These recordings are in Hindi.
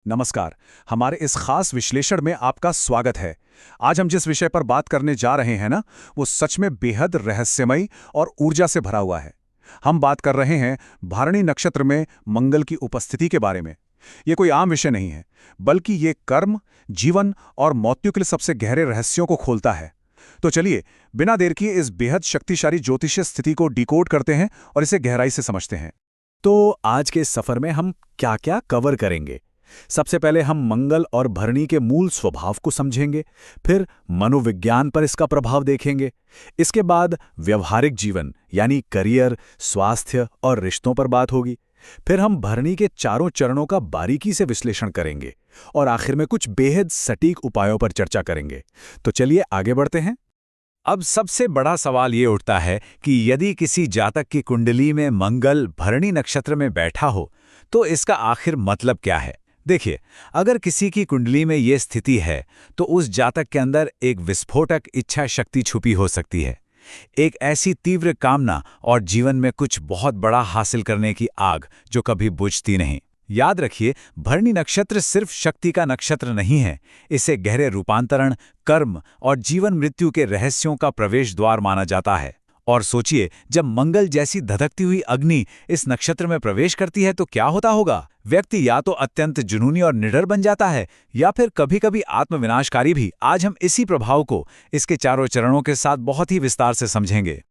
नमस्कार। हमारे इस खास विश्लेषण में आपका स्वागत है। आज हम जिस विषय पर बात करने जा रहे हैं ना, वो सच में बेहद रहस्यमयी और ऊर्जा से भरा हुआ है। हम बात कर रहे हैं भरणी नक्षत्र में मंगल की उपस्थिति के बारे में। ये कोई आम विषय नहीं है, बल्कि ये कर्म, जीवन और मृत्यु के लिए सबसे गहरे रहस्यों को खोलता है। तो चलिए, बिना देर किए इस बेहद शक्तिशाली ज्योतिषीय स्थिति को डिकोड करते हैं और इसे गहराई से समझते हैं। तो आज के इस सफर में हम क्या-क्या कवर करेंगे। सबसे पहले हम मंगल और भरणी के मूल स्वभाव को समझेंगे, फिर मनोविज्ञान पर इसका प्रभाव देखेंगे। इसके बाद व्यवहारिक जीवन यानी करियर, स्वास्थ्य और रिश्तों पर बात होगी। फिर हम भरणी के चारों चरणों का बारीकी से विश्लेषण करेंगे और आखिर में कुछ बेहद सटीक उपायों पर चर्चा करेंगे। तो चलिए आगे बढ़ते हैं। अब सबसे बड़ा सवाल ये उठता है कि यदि किसी जातक की कुंडली में मंगल भरणी नक्षत्र में बैठा हो तो इसका आखिर मतलब क्या है। देखिए, अगर किसी की कुंडली में ये स्थिति है तो उस जातक के अंदर एक विस्फोटक इच्छा शक्ति छुपी हो सकती है, एक ऐसी तीव्र कामना और जीवन में कुछ बहुत बड़ा हासिल करने की आग जो कभी बुझती नहीं। याद रखिए, भरणी नक्षत्र सिर्फ शक्ति का नक्षत्र नहीं है, इसे गहरे रूपांतरण, कर्म और जीवन मृत्यु के रहस्यों का प्रवेश द्वार माना जाता है। और सोचिए, जब मंगल जैसी धधकती हुई अग्नि इस नक्षत्र में प्रवेश करती है तो क्या होता होगा। व्यक्ति या तो अत्यंत जुनूनी और निडर बन जाता है या फिर कभी-कभी आत्मविनाशकारी भी। आज हम इसी प्रभाव को इसके चारों चरणों के साथ बहुत ही विस्तार से समझेंगे।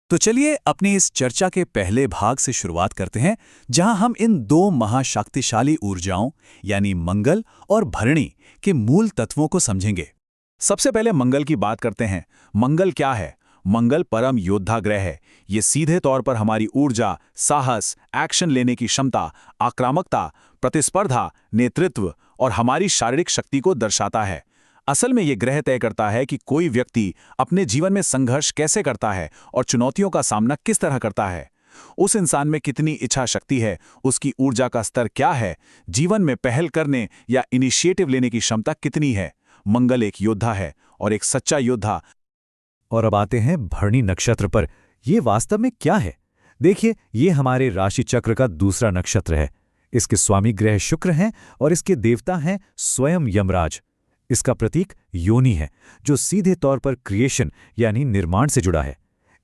तो चलिए अपनी इस चर्चा के पहले भाग से शुरुआत करते हैं, जहां हम इन दो महाशक्तिशाली ऊर्जाओं यानी मंगल और भरणी के मूल तत्वों को समझेंगे। सबसे पहले मंगल की बात करते हैं। मंगल क्या है? मंगल परम योद्धा ग्रह है। ये सीधे तौर पर हमारी ऊर्जा, साहस, एक्शन लेने की क्षमता, आक्रामकता, प्रतिस्पर्धा, नेतृत्व और हमारी शारीरिक शक्ति को दर्शाता है। असल में ये ग्रह तय करता है कि कोई व्यक्ति अपने जीवन में संघर्ष कैसे करता है और चुनौतियों का सामना किस तरह करता है। उस इंसान में कितनी इच्छा शक्ति है, उसकी ऊर्जा का स्तर क्या है, जीवन में पहल करने या इनिशिएटिव लेने की क्षमता कितनी है। मंगल एक योद्धा है और एक सच्चा योद्धा। और अब आते हैं भरणी नक्षत्र पर। ये वास्तव में क्या है? देखिए, ये हमारे राशि चक्र का दूसरा नक्षत्र है। इसके स्वामी ग्रह शुक्र हैं और इसके देवता हैं स्वयं यमराज। इसका प्रतीक योनि है, जो सीधे तौर पर क्रिएशन यानी निर्माण से जुड़ा है।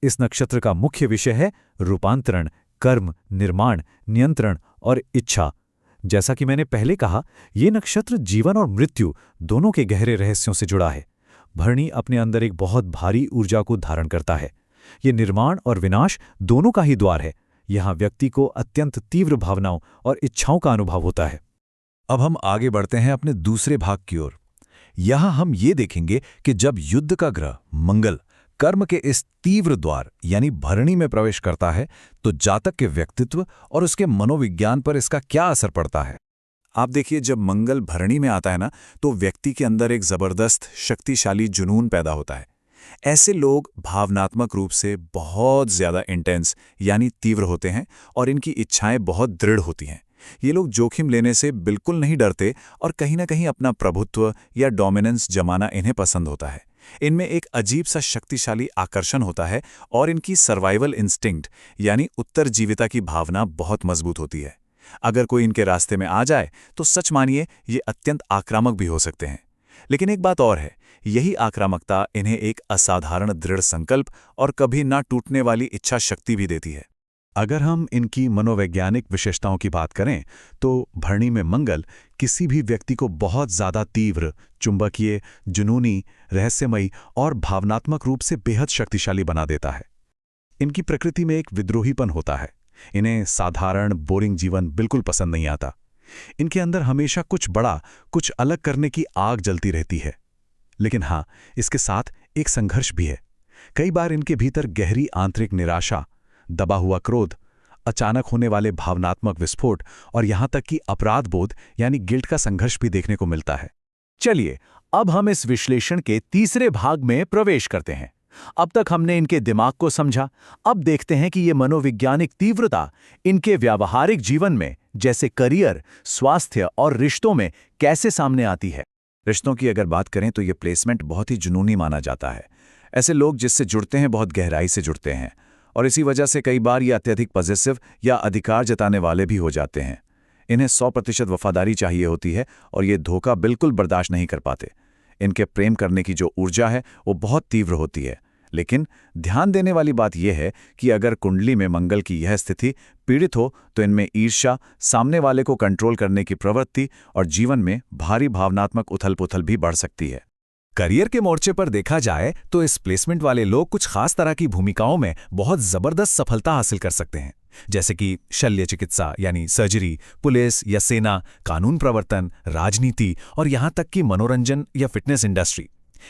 इस नक्षत्र का मुख्य विषय है रूपांतरण, कर्म, निर्माण, नियंत्रण और इच्छा। जैसा कि मैंने पहले कहा, ये नक्षत्र जीवन और मृत्यु दोनों के गहरे रहस्यों से जुड़ा है। भरणी अपने अंदर एक बहुत भारी ऊर्जा को धारण करता है। ये निर्माण और विनाश दोनों का ही द्वार है। यहाँ व्यक्ति को अत्यंत तीव्र भावनाओं और इच्छाओं का अनुभव होता है। अब हम आगे बढ़ते हैं अपने दूसरे भाग की ओर। यहाँ हम ये देखेंगे कि जब युद्ध का ग्रह मंगल कर्म के इस तीव्र द्वार यानी भरणी में प्रवेश करता है तो जातक के व्यक्तित्व और उसके मनोविज्ञान पर इसका क्या असर पड़ता है। आप देखिए, जब मंगल भरणी में आता है ना, तो व्यक्ति के अंदर एक जबरदस्त शक्तिशाली जुनून पैदा होता है। ऐसे लोग भावनात्मक रूप से बहुत ज्यादा इंटेंस यानी तीव्र होते हैं और इनकी इच्छाएं बहुत दृढ़ होती हैं। ये लोग जोखिम लेने से बिल्कुल नहीं डरते और कहीं ना कहीं अपना प्रभुत्व या डोमिनेंस जमाना इन्हें पसंद होता है। इनमें एक अजीब सा शक्तिशाली आकर्षण होता है और इनकी सर्वाइवल इंस्टिंक्ट यानी उत्तरजीविता की भावना बहुत मजबूत होती है। अगर कोई इनके रास्ते में आ जाए तो सच मानिए, ये अत्यंत आक्रामक भी हो सकते हैं। लेकिन एक बात और है, यही आक्रामकता इन्हें एक असाधारण दृढ़ संकल्प और कभी ना टूटने वाली इच्छा शक्ति भी देती है। अगर हम इनकी मनोवैज्ञानिक विशेषताओं की बात करें तो भरणी में मंगल किसी भी व्यक्ति को बहुत ज्यादा तीव्र, चुंबकीय, जुनूनी, रहस्यमयी और भावनात्मक रूप से बेहद शक्तिशाली बना देता है। इनकी प्रकृति में एक विद्रोहीपन होता है। इन्हें साधारण बोरिंग जीवन बिल्कुल पसंद नहीं आता। इनके अंदर हमेशा कुछ बड़ा, कुछ अलग करने की आग जलती रहती है। लेकिन हाँ, इसके साथ एक संघर्ष भी है। कई बार इनके भीतर गहरी आंतरिक निराशा, दबा हुआ क्रोध, अचानक होने वाले भावनात्मक विस्फोट और यहां तक कि अपराध बोध यानी गिल्ट का संघर्ष भी देखने को मिलता है। चलिए, अब हम इस विश्लेषण के तीसरे भाग में प्रवेश करते हैं। अब तक हमने इनके दिमाग को समझा। अब देखते हैं कि ये मनोवैज्ञानिक तीव्रता इनके व्यावहारिक जीवन में, जैसे करियर, स्वास्थ्य और रिश्तों में कैसे सामने आती है। रिश्तों की अगर बात करें तो ये प्लेसमेंट बहुत ही जुनूनी माना जाता है। ऐसे लोग जिससे जुड़ते हैं बहुत गहराई से जुड़ते हैं और इसी वजह से कई बार ये अत्यधिक पॉजिटिव या अधिकार जताने वाले भी हो जाते हैं। इन्हें 100% वफादारी चाहिए होती है और ये धोखा बिल्कुल बर्दाश्त नहीं कर पाते। इनके प्रेम करने की जो ऊर्जा है वो बहुत तीव्र होती है। लेकिन ध्यान देने वाली बात यह है कि अगर कुंडली में मंगल की यह स्थिति पीड़ित हो तो इनमें ईर्ष्या, सामने वाले को कंट्रोल करने की प्रवृत्ति और जीवन में भारी भावनात्मक उथल-पुथल भी बढ़ सकती है। करियर के मोर्चे पर देखा जाए तो इस प्लेसमेंट वाले लोग कुछ खास तरह की भूमिकाओं में बहुत जबरदस्त सफलता हासिल कर सकते हैं, जैसे कि शल्य चिकित्सा यानी सर्जरी, पुलिस या सेना, कानून प्रवर्तन, राजनीति और यहां तक कि मनोरंजन या फिटनेस इंडस्ट्री।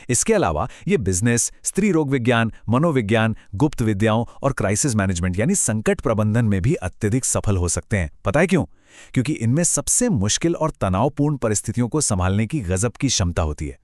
इसके अलावा ये बिजनेस, स्त्री रोग विज्ञान, मनोविज्ञान, गुप्त विद्याओं और क्राइसिस मैनेजमेंट यानी संकट प्रबंधन में भी अत्यधिक सफल हो सकते हैं। पता है क्यों? क्योंकि इनमें सबसे मुश्किल और तनावपूर्ण परिस्थितियों को संभालने की गजब की क्षमता होती है।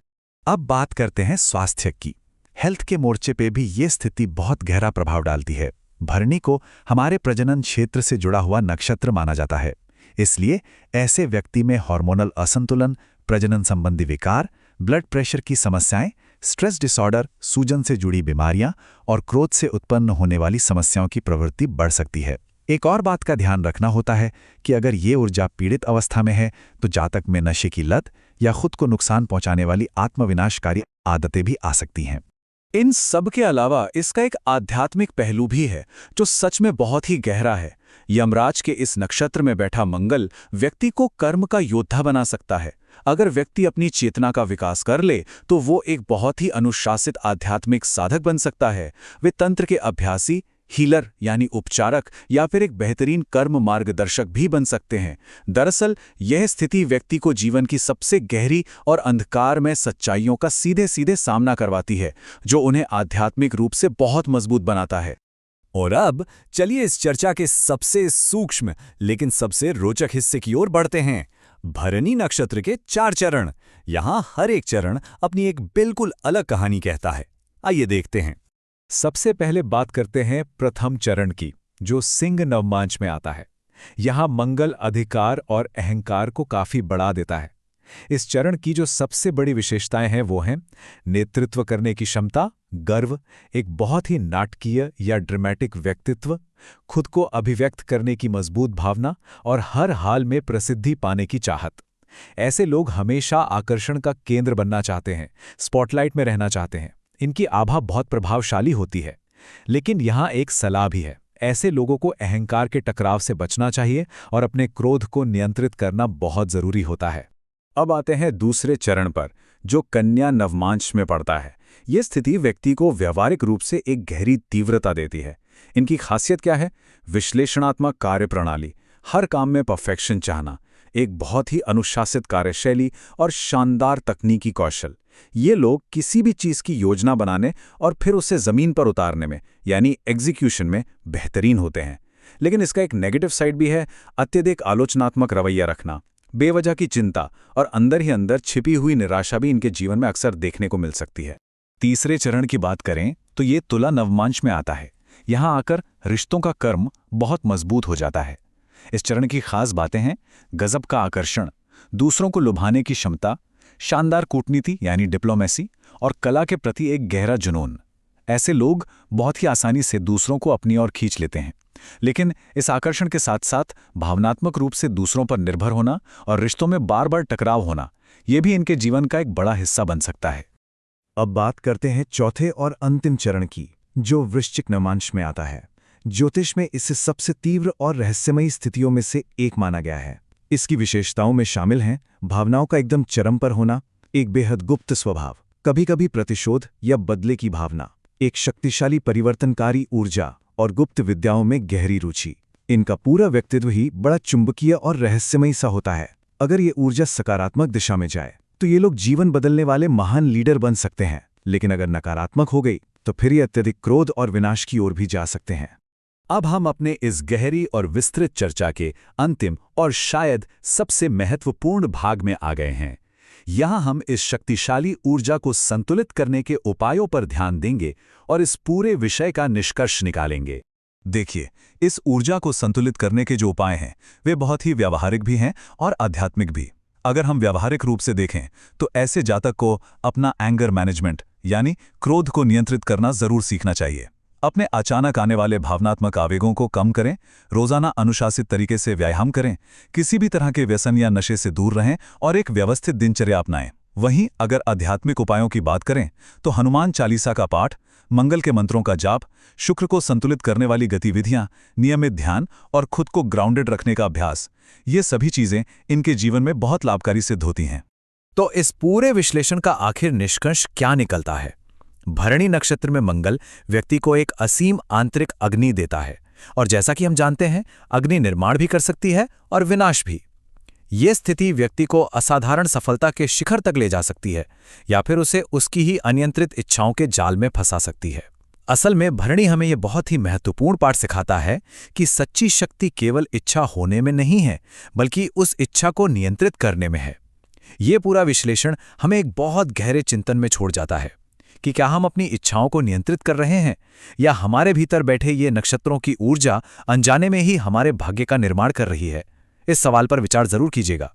अब बात करते हैं स्वास्थ्य की। हेल्थ के मोर्चे पे भी ये स्थिति बहुत गहरा प्रभाव डालती है। भरणी को हमारे प्रजनन क्षेत्र से जुड़ा हुआ नक्षत्र माना जाता है, इसलिए ऐसे व्यक्ति में हार्मोनल असंतुलन, प्रजनन संबंधी विकार, ब्लड प्रेशर की समस्याएं, स्ट्रेस डिसऑर्डर, सूजन से जुड़ी बीमारियां और क्रोध से उत्पन्न होने वाली समस्याओं की प्रवृत्ति बढ़ सकती है। एक और बात का ध्यान रखना होता है कि अगर ये ऊर्जा पीड़ित अवस्था में है तो जातक में नशे की लत या खुद को नुकसान पहुंचाने वाली आत्मविनाशकारी आदतें भी आ सकती हैं। इन सब के अलावा इसका एक आध्यात्मिक पहलू भी है जो सच में बहुत ही गहरा है। यमराज के इस नक्षत्र में बैठा मंगल व्यक्ति को कर्म का योद्धा बना सकता है। अगर व्यक्ति अपनी चेतना का विकास कर ले तो वो एक बहुत ही अनुशासित आध्यात्मिक साधक बन सकता है। वे तंत्र के अभ्यासी, हीलर यानी उपचारक या फिर एक बेहतरीन कर्म मार्गदर्शक भी बन सकते हैं। दरअसल यह स्थिति व्यक्ति को जीवन की सबसे गहरी और अंधकार में सच्चाइयों का सीधे सीधे सामना करवाती है, जो उन्हें आध्यात्मिक रूप से बहुत मजबूत बनाता है। और अब चलिए इस चर्चा के सबसे सूक्ष्म लेकिन सबसे रोचक हिस्से की ओर बढ़ते हैं। भरणी नक्षत्र के 4 चरण। यहां हर एक चरण अपनी एक बिल्कुल अलग कहानी कहता है। आइए देखते हैं। सबसे पहले बात करते हैं प्रथम चरण की, जो सिंह नवमांश में आता है। यहां मंगल अधिकार और अहंकार को काफी बढ़ा देता है। इस चरण की जो सबसे बड़ी विशेषताएं हैं वो हैं नेतृत्व करने की क्षमता, गर्व, एक बहुत ही नाटकीय या ड्रामेटिक व्यक्तित्व, खुद को अभिव्यक्त करने की मजबूत भावना और हर हाल में प्रसिद्धि पाने की चाहत। ऐसे लोग हमेशा आकर्षण का केंद्र बनना चाहते हैं, स्पॉटलाइट में रहना चाहते हैं। इनकी आभा बहुत प्रभावशाली होती है। लेकिन यहाँ एक सलाह भी है, ऐसे लोगों को अहंकार के टकराव से बचना चाहिए और अपने क्रोध को नियंत्रित करना बहुत जरूरी होता है। अब आते हैं दूसरे चरण पर, जो कन्या नवमांश में पड़ता है। ये स्थिति व्यक्ति को व्यावहारिक रूप से एक गहरी तीव्रता देती है। इनकी खासियत क्या है? विश्लेषणात्मक कार्यप्रणाली, हर काम में परफेक्शन चाहना, एक बहुत ही अनुशासित कार्यशैली और शानदार तकनीकी कौशल। ये लोग किसी भी चीज़ की योजना बनाने और फिर उसे ज़मीन पर उतारने में यानी एग्जीक्यूशन में बेहतरीन होते हैं। लेकिन इसका एक नेगेटिव साइड भी है, अत्यधिक आलोचनात्मक रवैया रखना, बेवजह की चिंता और अंदर ही अंदर छिपी हुई निराशा भी इनके जीवन में अक्सर देखने को मिल सकती है। तीसरे चरण की बात करें तो ये तुला नवमांश में आता है। यहाँ आकर रिश्तों का कर्म बहुत मजबूत हो जाता है। इस चरण की खास बातें हैं गजब का आकर्षण, दूसरों को लुभाने की क्षमता, शानदार कूटनीति यानी डिप्लोमेसी और कला के प्रति एक गहरा जुनून। ऐसे लोग बहुत ही आसानी से दूसरों को अपनी ओर खींच लेते हैं। लेकिन इस आकर्षण के साथ साथ भावनात्मक रूप से दूसरों पर निर्भर होना और रिश्तों में बार बार टकराव होना, ये भी इनके जीवन का एक बड़ा हिस्सा बन सकता है। अब बात करते हैं चौथे और अंतिम चरण की, जो वृश्चिक नवमांश में आता है। ज्योतिष में इसे सबसे तीव्र और रहस्यमयी स्थितियों में से एक माना गया है। इसकी विशेषताओं में शामिल हैं भावनाओं का एकदम चरम पर होना, एक बेहद गुप्त स्वभाव, कभी कभी प्रतिशोध या बदले की भावना, एक शक्तिशाली परिवर्तनकारी ऊर्जा और गुप्त विद्याओं में गहरी रुचि। इनका पूरा व्यक्तित्व ही बड़ा चुंबकीय और रहस्यमयी सा होता है। अगर ये ऊर्जा सकारात्मक दिशा में जाए तो ये लोग जीवन बदलने वाले महान लीडर बन सकते हैं, लेकिन अगर नकारात्मक हो गई तो फिर ये अत्यधिक क्रोध और विनाश की ओर भी जा सकते हैं। अब हम अपने इस गहरी और विस्तृत चर्चा के अंतिम और शायद सबसे महत्वपूर्ण भाग में आ गए हैं। यहाँ हम इस शक्तिशाली ऊर्जा को संतुलित करने के उपायों पर ध्यान देंगे और इस पूरे विषय का निष्कर्ष निकालेंगे। देखिए, इस ऊर्जा को संतुलित करने के जो उपाय हैं वे बहुत ही व्यावहारिक भी हैं और आध्यात्मिक भी। अगर हम व्यावहारिक रूप से देखें तो ऐसे जातक को अपना एंगर मैनेजमेंट यानी क्रोध को नियंत्रित करना जरूर सीखना चाहिए। अपने अचानक आने वाले भावनात्मक आवेगों को कम करें, रोजाना अनुशासित तरीके से व्यायाम करें, किसी भी तरह के व्यसन या नशे से दूर रहें और एक व्यवस्थित दिनचर्या अपनाएं। वहीं अगर आध्यात्मिक उपायों की बात करें तो हनुमान चालीसा का पाठ, मंगल के मंत्रों का जाप, शुक्र को संतुलित करने वाली गतिविधियां, नियमित ध्यान और खुद को ग्राउंडेड रखने का अभ्यास, ये सभी चीजें इनके जीवन में बहुत लाभकारी सिद्ध होती हैं। तो इस पूरे विश्लेषण का आखिर निष्कर्ष क्या निकलता है? भरणी नक्षत्र में मंगल व्यक्ति को एक असीम आंतरिक अग्नि देता है, और जैसा कि हम जानते हैं, अग्नि निर्माण भी कर सकती है और विनाश भी। ये स्थिति व्यक्ति को असाधारण सफलता के शिखर तक ले जा सकती है, या फिर उसे उसकी ही अनियंत्रित इच्छाओं के जाल में फंसा सकती है। असल में भरणी हमें यह बहुत ही महत्वपूर्ण पाठ सिखाता है कि सच्ची शक्ति केवल इच्छा होने में नहीं है, बल्कि उस इच्छा को नियंत्रित करने में है। ये पूरा विश्लेषण हमें एक बहुत गहरे चिंतन में छोड़ जाता है कि क्या हम अपनी इच्छाओं को नियंत्रित कर रहे हैं, या हमारे भीतर बैठे ये नक्षत्रों की ऊर्जा अनजाने में ही हमारे भाग्य का निर्माण कर रही है। इस सवाल पर विचार जरूर कीजिएगा।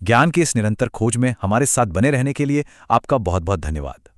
ज्ञान की इस निरंतर खोज में हमारे साथ बने रहने के लिए आपका बहुत बहुत धन्यवाद।